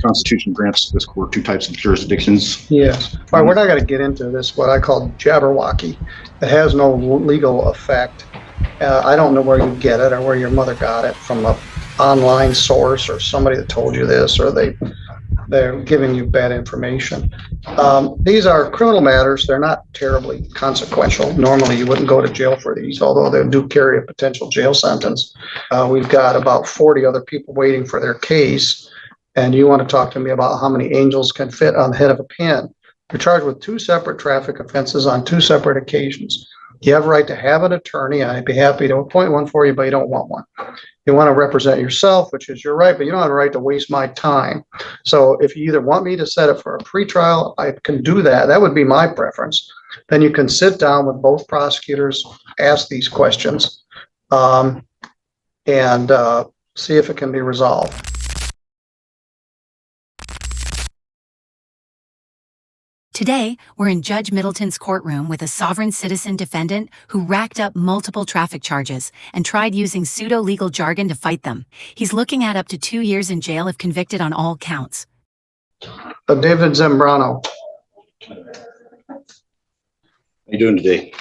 Constitution grants this court two types of jurisdictions. Yes. All right, we're not going to get into this, what I call Jabberwocky. It has no legal effect. I don't know where you get it or where your mother got it, from an online source or somebody that told you this, or they're giving you bad information. These are criminal matters. They're not terribly consequential. Normally, you wouldn't go to jail for these, although they do carry a potential jail sentence. We've got about 40 other people waiting for their case, and you want to talk to me about how many angels can fit on the head of a pin. You're charged with 2 separate traffic offenses on 2 separate occasions. You have a right to have an attorney. I'd be happy to appoint one for you, but you don't want one. You want to represent yourself, which is your right, but you don't have a right to waste my time. So if you either want me to set it for a pretrial, I can do that. That would be my preference. Then you can sit down with both prosecutors, ask these questions, and see if it can be resolved. Today, we're in Judge Middleton's courtroom with a sovereign citizen defendant who racked up multiple traffic charges and tried using pseudo-legal jargon to fight them. He's looking at up to 2 years in jail if convicted on all counts. David Zambrano. How you doing today?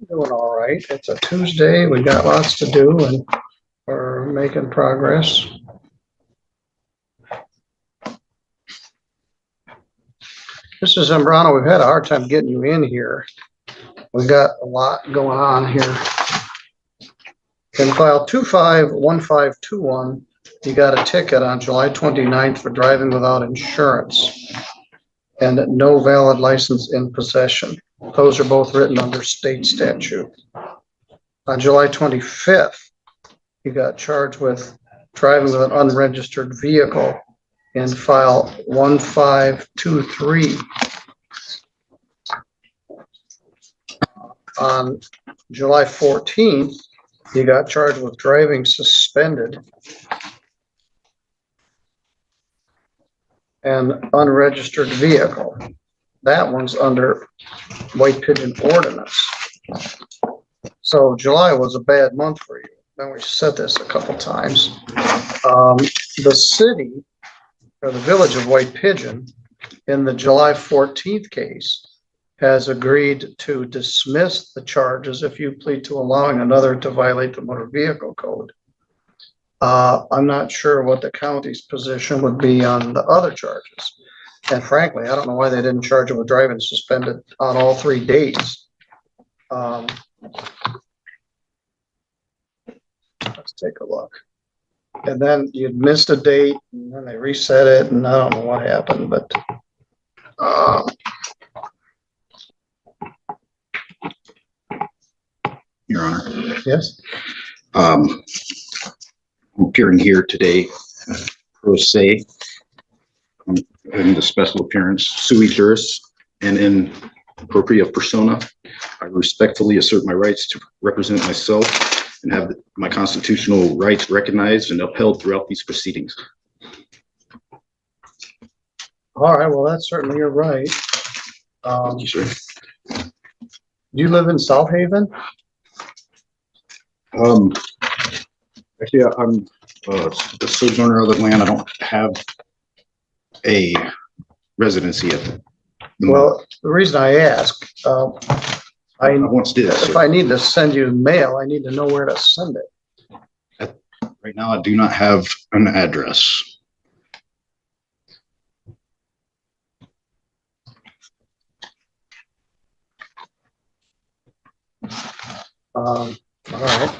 Doing all right. It's a Tuesday. We got lots to do, and we're making progress. Mr. Zambrano, we've had a hard time getting you in here. We've got a lot going on here. In file 251521, you got a ticket on July 29th for driving without insurance and no valid license in possession. Those are both written under state statute. On July 25th, you got charged with driving with an unregistered vehicle in file 1523. On July 14th, you got charged with driving suspended and unregistered vehicle. That one's under White Pigeon ordinance. So July was a bad month for you. Then we said this a couple times. The city, or the village of White Pigeon, in the July 14th case, has agreed to dismiss the charges if you plead to allowing another to violate the motor vehicle code. I'm not sure what the county's position would be on the other charges. And frankly, I don't know why they didn't charge him with driving suspended on all 3 days. Let's take a look. And then you'd missed a date, and then they reset it, and I don't know what happened, but Your Honor. yes. I'm appearing here today, pro se, in the special appearance sui juris and in propria persona. I respectfully assert my rights to represent myself and have my constitutional rights recognized and upheld throughout these proceedings. All right, well, that's certainly your right. Thank you, sir. You live in South Haven? Actually, I'm a sojourner of the land. I don't have a residency at the moment. Well, the reason I ask, I once did. if I need to send you mail, I need to know where to send it. Right now, I do not have an address. All right.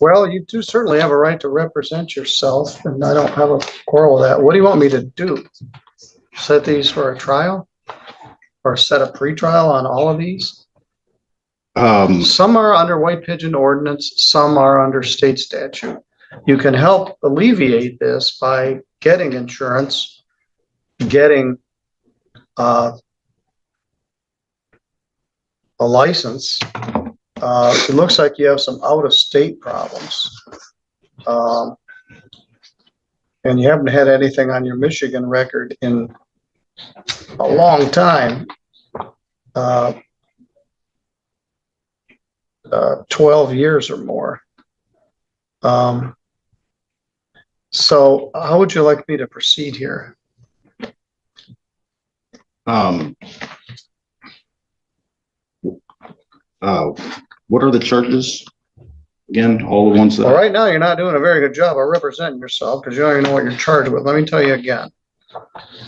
Well, you do certainly have a right to represent yourself, and I don't have a quarrel with that. What do you want me to do? Set these for a trial? Or set a pretrial on all of these? Some are under White Pigeon ordinance, some are under state statute. You can help alleviate this by getting insurance, getting a license. It looks like you have some out-of-state problems. And you haven't had anything on your Michigan record in a long time. 12 years or more. So how would you like me to proceed here? What are the charges? Again, all the ones that. Well, right now, you're not doing a very good job of representing yourself because you don't even know what you're charged with. Let me tell you again.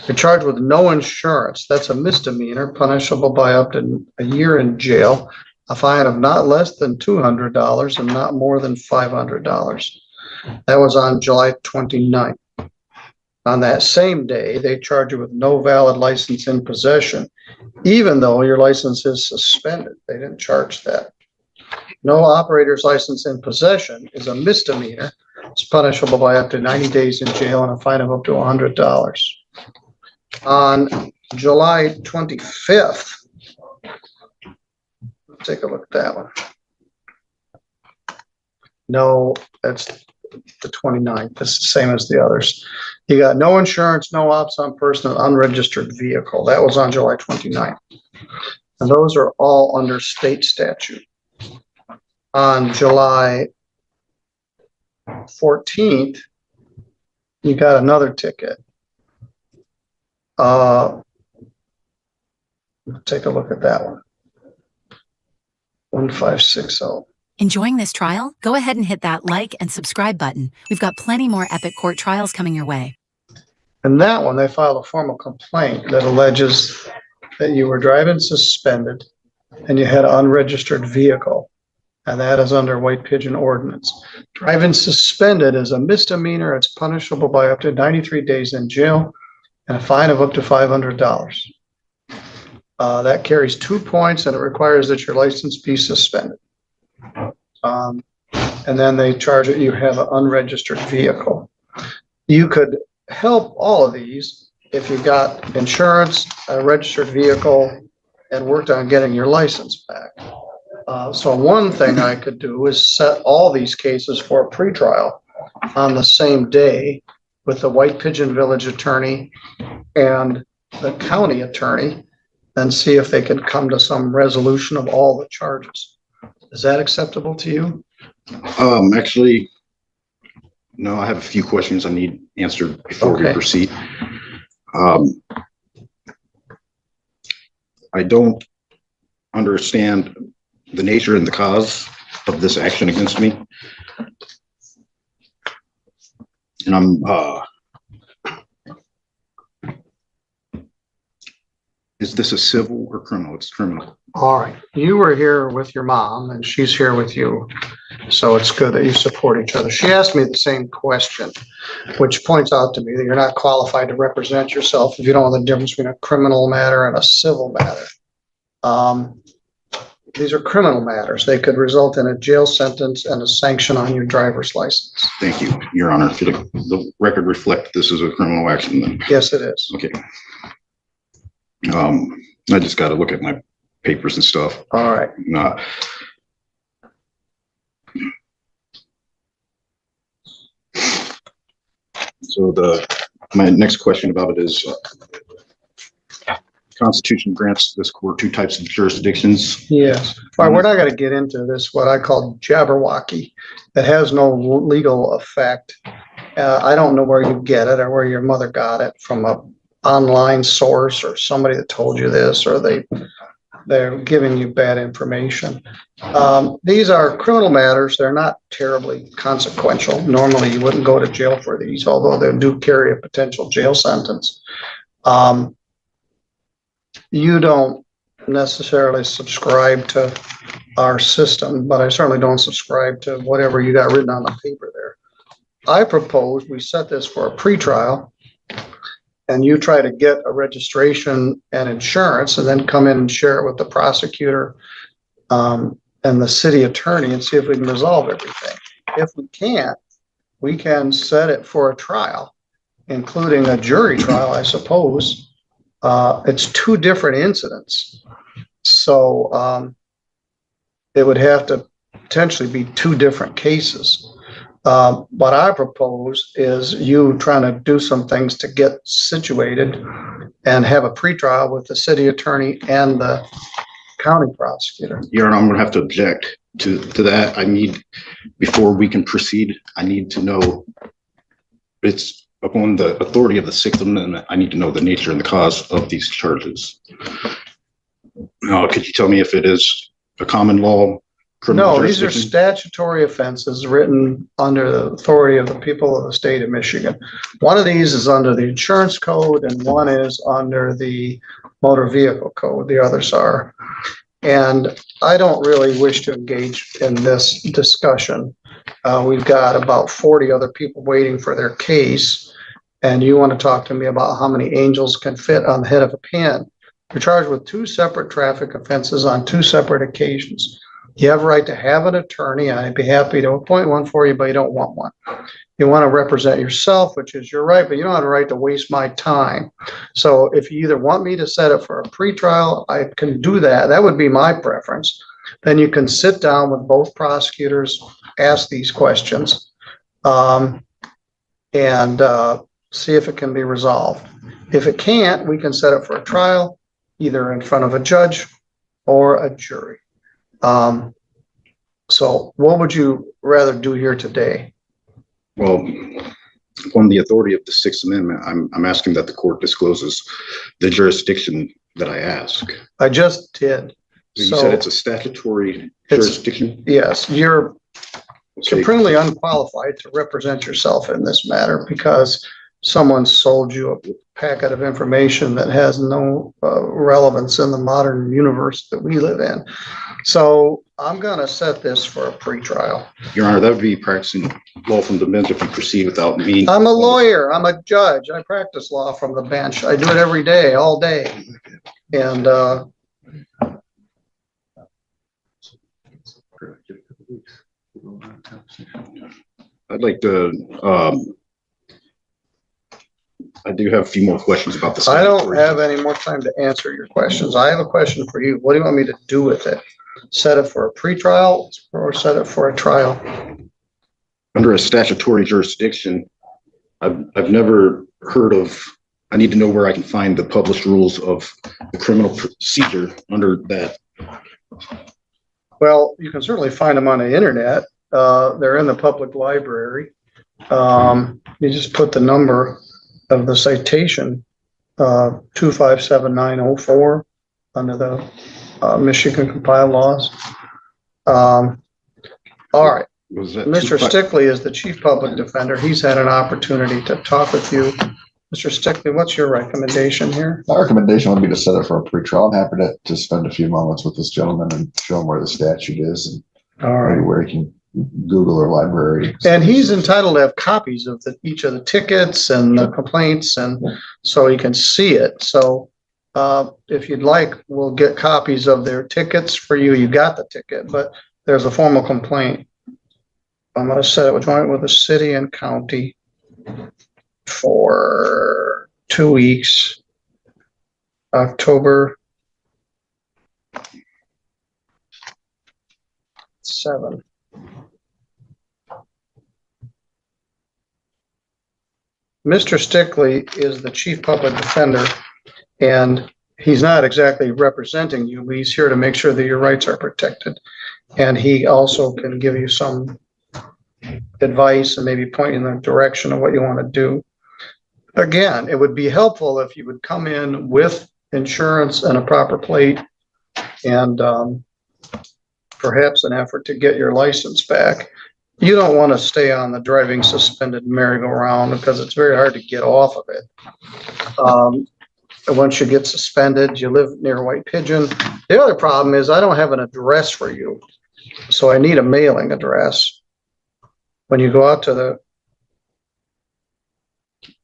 You're charged with no insurance. That's a misdemeanor, punishable by up to a year in jail, a fine of not less than $200 and not more than $500. That was on July 29th. On that same day, they charge you with no valid license in possession, even though your license is suspended. They didn't charge that. No operator's license in possession is a misdemeanor. It's punishable by up to 90 days in jail and a fine of up to $100. On July 25th, take a look at that one. No, that's the 29th. It's the same as the others. You got no insurance, no ops on person, unregistered vehicle. That was on July 29th. And those are all under state statute. On July 14th, you got another ticket. Take a look at that one. 1560. Enjoying this trial? Go ahead and hit that like and subscribe button. We've got plenty more epic court trials coming your way. And that one, they filed a formal complaint that alleges that you were driving suspended and you had an unregistered vehicle. And that is under White Pigeon ordinance. Driving suspended is a misdemeanor. It's punishable by up to 93 days in jail and a fine of up to $500. That carries 2 points and it requires that your license be suspended. And then they charge it, you have an unregistered vehicle. You could help all of these if you got insurance, a registered vehicle, and worked on getting your license back. So one thing I could do is set all these cases for a pretrial on the same day with the White Pigeon Village attorney and the county attorney and see if they can come to some resolution of all the charges. Is that acceptable to you? Actually, no, I have a few questions I need answered before we proceed. I don't understand the nature and the cause of this action against me. And I'm, is this a civil or criminal? It's criminal. All right. You were here with your mom and she's here with you. So it's good that you support each other. She asked me the same question, which points out to me that you're not qualified to represent yourself if you don't know the difference between a criminal matter and a civil matter. These are criminal matters. They could result in a jail sentence and a sanction on your driver's license. Thank you, Your Honor. Should the record reflect this is a criminal action then? Yes, it is. Okay. I just got to look at my papers and stuff. All right. So my next question about it is, Constitution grants this court 2 types of jurisdictions. Yes. All right, we're not going to get into this, what I call Jabberwocky. It has no legal effect. I don't know where you get it or where your mother got it, from a online source or somebody that told you this, or they're giving you bad information. These are criminal matters. They're not terribly consequential. Normally you wouldn't go to jail for these, although they do carry a potential jail sentence. You don't necessarily subscribe to our system, but I certainly don't subscribe to whatever you got written on the paper there. I propose we set this for a pretrial and you try to get a registration and insurance and then come in and share it with the prosecutor and the city attorney and see if we can resolve everything. If we can't, we can set it for a trial, including a jury trial, I suppose. It's 2 different incidents. So it would have to potentially be 2 different cases. What I propose is you trying to do some things to get situated and have a pretrial with the city attorney and the county prosecutor. Your Honor, I'm going to have to object to that. I need, before we can proceed, I need to know It's upon the authority of the Sixth Amendment. I need to know the nature and the cause of these charges. Now, could you tell me if it is a common law criminal No, these are jurisdiction? statutory offenses written under the authority of the people of the state of Michigan. One of these is under the insurance code and one is under the motor vehicle code. The others are. And I don't really wish to engage in this discussion. We've got about 40 other people waiting for their case. And you want to talk to me about how many angels can fit on the head of a pin. You're charged with 2 separate traffic offenses on 2 separate occasions. You have a right to have an attorney. I'd be happy to appoint one for you, but you don't want one. You want to represent yourself, which is your right, but you don't have a right to waste my time. So if you either want me to set it for a pretrial, I can do that. That would be my preference. Then you can sit down with both prosecutors, ask these questions, and see if it can be resolved. If it can't, we can set it for a trial, either in front of a judge or a jury. So what would you rather do here today? Well, on the authority of the Sixth Amendment, I'm asking that the court discloses the jurisdiction that I ask. I just did. You said it's a statutory jurisdiction? Yes, you're Okay. supremely unqualified to represent yourself in this matter because someone sold you a packet of information that has no relevance in the modern universe that we live in. So I'm going to set this for a pretrial. Your Honor, that would be practicing law from the bench if you proceed without me. I'm a lawyer. I'm a judge. I practice law from the bench. I do it every day, all day. And I'd like to, I do have a few more questions about this. I don't have any more time to answer your questions. I have a question for you. What do you want me to do with it? Set it for a pretrial or set it for a trial? Under a statutory jurisdiction, I've never heard of, I need to know where I can find the published rules of the criminal procedure under that. Well, you can certainly find them on the internet. They're in the public library. You just put the number of the citation, 257904 under the Michigan compiled laws. All right. Was that Mr. Stickley is the chief public defender. He's had an opportunity to talk with you. Mr. Stickley, what's your recommendation here? My recommendation would be to set it for a pretrial. I'm happy to spend a few moments with this gentleman and show him where the statute is and All right. maybe where he can Google or library. And he's entitled to have copies of each of the tickets and the complaints, and so he can see it. So if you'd like, we'll get copies of their tickets for you. You got the ticket, but there's a formal complaint. I'm going to set it with the city and county for 2 weeks, October 7th. Mr. Stickley is the chief public defender, and he's not exactly representing you. He's here to make sure that your rights are protected. And he also can give you some advice and maybe point you in the direction of what you want to do. Again, it would be helpful if you would come in with insurance and a proper plate and perhaps an effort to get your license back. You don't want to stay on the driving suspended merry-go-round because it's very hard to get off of it. Once you get suspended, you live near White Pigeon. The other problem is I don't have an address for you, so I need a mailing address. When you go out to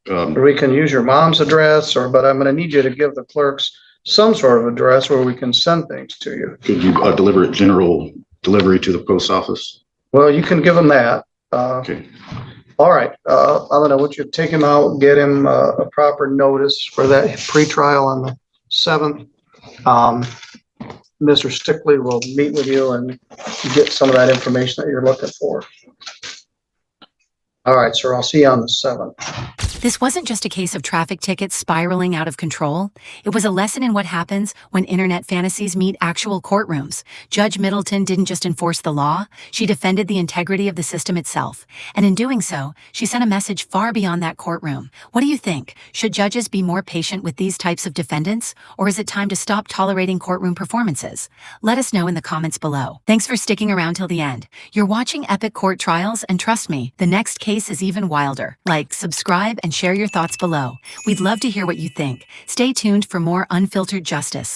we can use your mom's address, but I'm going to need you to give the clerks some sort of address where we can send things to you. Could you deliver it general delivery to the post office? Well, you can give them that. Okay. All right. I'm going to want you to take him out, get him a proper notice for that pretrial on the 7th. Mr. Stickley will meet with you and get some of that information that you're looking for. All right, sir, I'll see you on the 7th. This wasn't just a case of traffic tickets spiraling out of control. It was a lesson in what happens when internet fantasies meet actual courtrooms. Judge Middleton didn't just enforce the law, she defended the integrity of the system itself. And in doing so, she sent a message far beyond that courtroom. What do you think? Should judges be more patient with these types of defendants? Or is it time to stop tolerating courtroom performances? Let us know in the comments below. Thanks for sticking around till the end. You're watching epic court trials, and trust me, the next case is even wilder. Like, subscribe, and share your thoughts below. We'd love to hear what you think. Stay tuned for more unfiltered justice.